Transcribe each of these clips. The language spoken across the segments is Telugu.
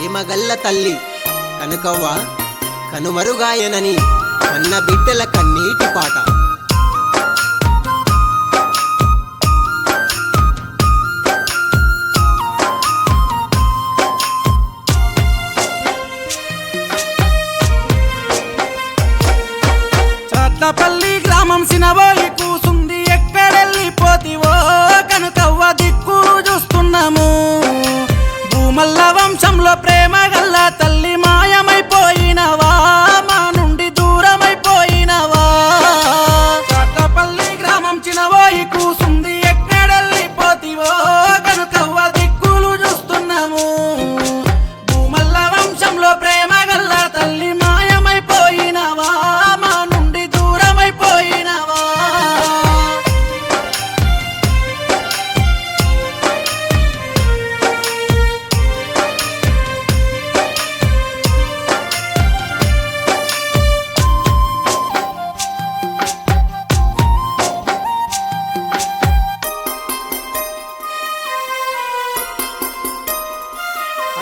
ప్రేమగల్ల తల్లి కనుకవ్వ కనుమరుగాయనని కన్న బిడ్డల కన్నీటి పాట. చాట్లపల్లి గ్రామం సినబోయి కూసుంది, ఎక్కడెళ్ళిపోతివో కనుకవ్వ దిక్కులు చూస్తున్నాము. భూమల్ల వంశంలో ప్రేమ గల్ల తల్లి మాయమైపోయినవా, మా నుండి దూరమైపోయినవా. చాట్లపల్లి గ్రామం చినబోయి కూసుంది, ఎక్కడెళ్ళిపోతివో కనుకవ్వ దిక్కులు చూస్తున్నాము. భూమల్ల వంశంలో ప్రేమ గల్ల తల్లి మాయమైపోయినవా, మా నుండి దూరమైపోయినవా.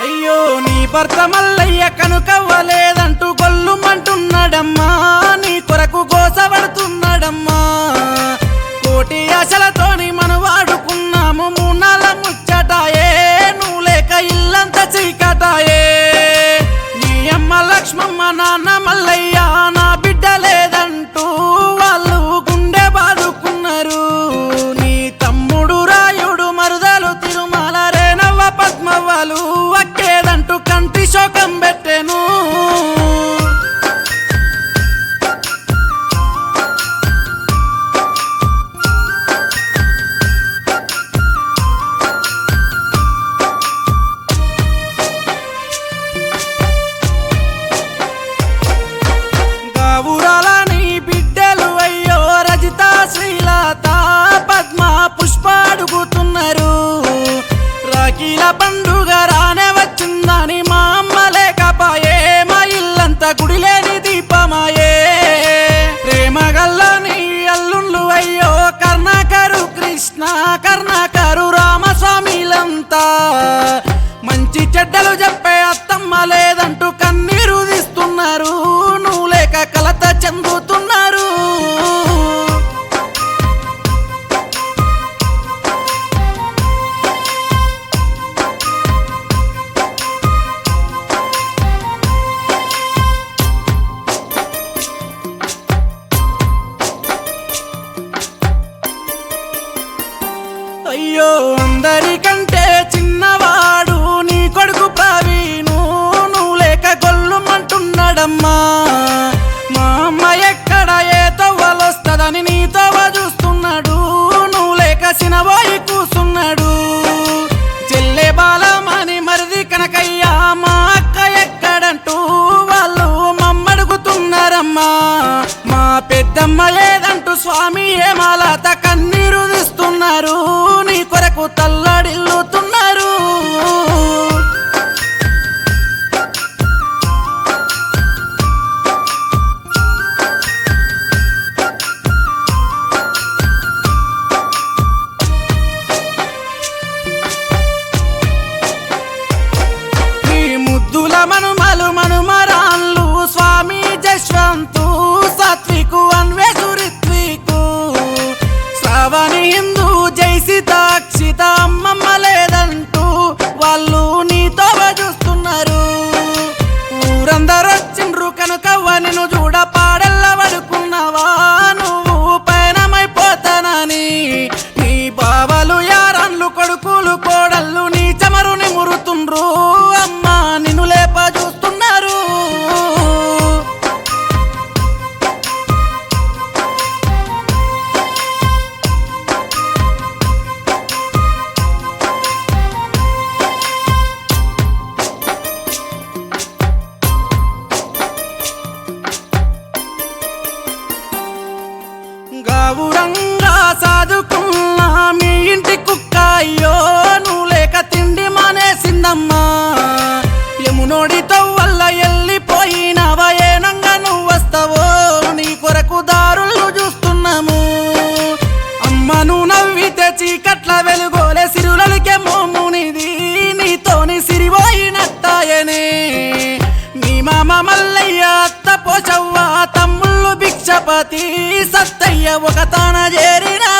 అయ్యో నీ భర్త మల్లయ్య కనుకవ్వలేదంటూ గొల్లుమంటున్నాడమ్మా, నీ కొరకు గోసపడుతున్నాడమ్మా. కోటి ఆశలతోని మనం వాడుకున్నాము, మూనాల ముచ్చటాయే నువ్వు లేక ఇల్లంతా చీకటాయే. నీ అమ్మ లక్ష్మమ్మ నాన్న మల్లయ్య నా బిడ్డ లేదంటూ వాళ్ళు గుండె బాదుకున్నారు. నీ తమ్ముడు రాయుడు మరుదలు తిరుమల రేనవ్వ పద్మవ్వలు అక్కేదంటూ కంటి శోకం పెట్టెను. గావురాల నీ బిడ్డలు అయ్యో రజిత శ్రీలత పద్మ పుష్ప అడుగుతున్నారు. రాఖీల పండుగ రానే వచ్చిందని మా అమ్మ లేకపాయే, మా ఇల్లంతా గుడిలేని దీపమాయే. ప్రేమగల్ల నీ అల్లుళ్ళు అయ్యో కర్ణాకరు కృష్ణ కర్ణాకరు రామస్వామిలంతా మంచి చెడ్డలు చెప్పే అత్తమ్మ లేదంటూ కన్నీరు తీస్తున్నారు, నువ్వు లేక కలత చెందుతున్నారు. అయ్యో అందరికంటే చిన్నవాడు నీ కొడుకు ప్రవీణు, నువ్వు లేక గొల్లుమంటున్నాడమ్మా. మా అమ్మ ఎక్కడ ఏ తవ్వలొస్తదని నీ తవ్వ చూస్తున్నాడు, నువ్వు లేక సినబోయి కూసున్నాడు. చెల్లె బాలమని మరిది కనకయ్యా మా అక్క ఎక్కడంటూ వాళ్ళు మమ్మడుగుతున్నారమ్మా. మా పెద్దమ్మ లేదంటూ స్వామి ఏమాలత కన్నీరు తీస్తున్నారు, నీ కొరకు తల్లడిల్లుతున్నారు. నీ ముద్దుల మనుమలు మనుమరాళ్ళు స్వామి జశ్వంతు సాత్వికు అన్వేషు రిత్వికు శ్రావణి హిందూ జై సీతాక్షిత అమ్మ గణపతి సత్తయ్య ఒక తాన చేరినాడు.